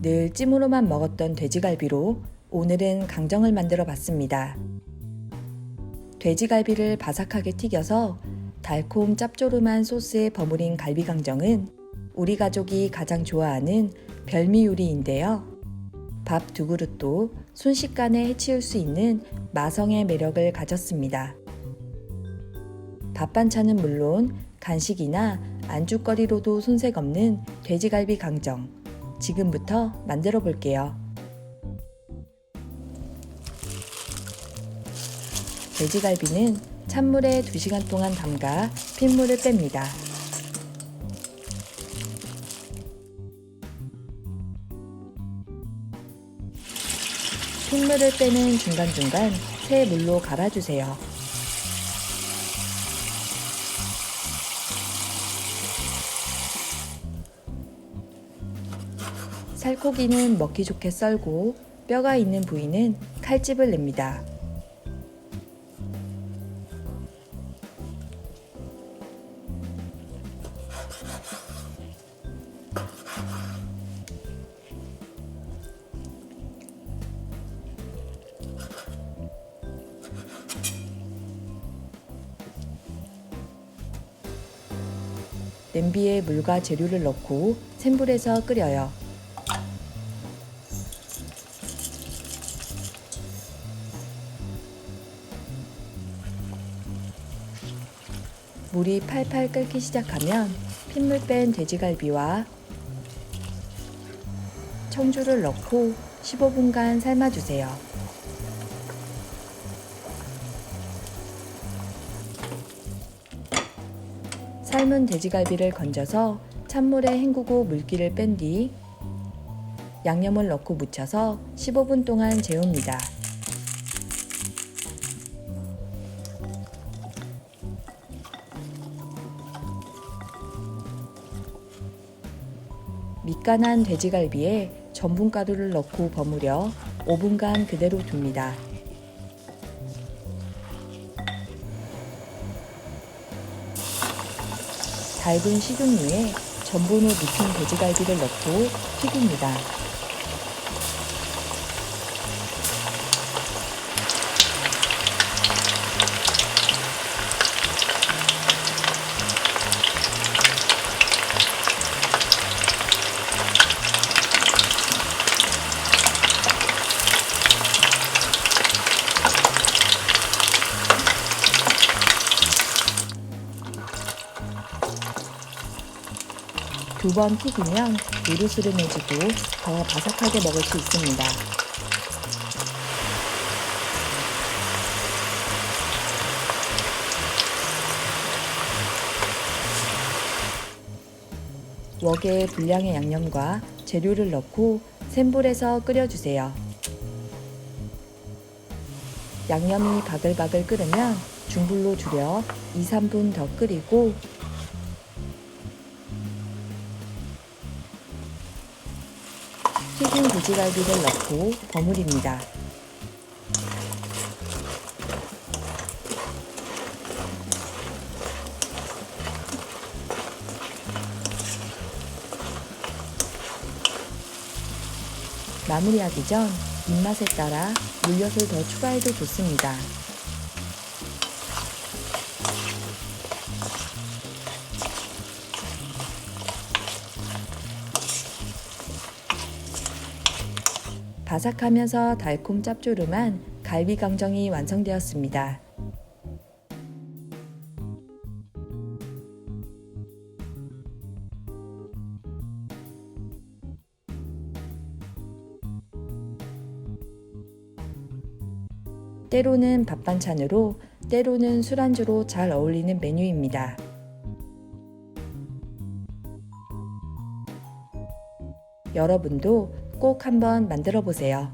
늘 찜으로만 먹었던 돼지갈비로 오늘은 강정을 만들어 봤습니다. 돼지갈비를 바삭하게 튀겨서 달콤 짭조름한 소스에 버무린 갈비 강정은 우리 가족이 가장 좋아하는 별미 요리인데요. 밥 두 그릇도 순식간에 해치울 수 있는 마성의 매력을 가졌습니다. 밥 반찬은 물론 간식이나 안주거리로도 손색 없는 돼지갈비 강정. 지금부터 만들어 볼게요. 돼지갈비는 찬물에 2시간 동안 담가 핏물을 뺍니다. 핏물을 빼는 중간중간 새 물로 갈아주세요. 살코기는 먹기 좋게 썰고 뼈가 있는 부위는 칼집을 냅니다. 냄비에 물과 재료를 넣고 센 불에서 끓여요. 물이 팔팔 끓기 시작하면 핏물 뺀 돼지갈비와 청주를 넣고 15분간 삶아주세요. 삶은 돼지갈비를 건져서 찬물에 헹구고 물기를 뺀 뒤 양념을 넣고 무쳐서 15분 동안 재웁니다. 밑간한 돼지갈비에 전분가루를 넣고 버무려 5분간 그대로 둡니다. 달군 식용유에 전분 후 묵힌 돼지갈비를 넣고 튀깁니다. 두 번 튀기면 으르스름해지고 더 바삭하게 먹을 수 있습니다. 웍에 분량의 양념과 재료를 넣고 센 불에서 끓여주세요. 양념이 바글바글 끓으면 중불로 줄여 2~3분 더 끓이고 튀긴 돼지갈비를 넣고 버무립니다. 마무리하기 전 입맛에 따라 물엿을 더 추가해도 좋습니다. 바삭하면서 달콤 짭조름한 갈비 강정이 완성되었습니다. 때로는 밥 반찬으로, 때로는 술안주로 잘 어울리는 메뉴입니다. 여러분도 꼭 한번 만들어 보세요.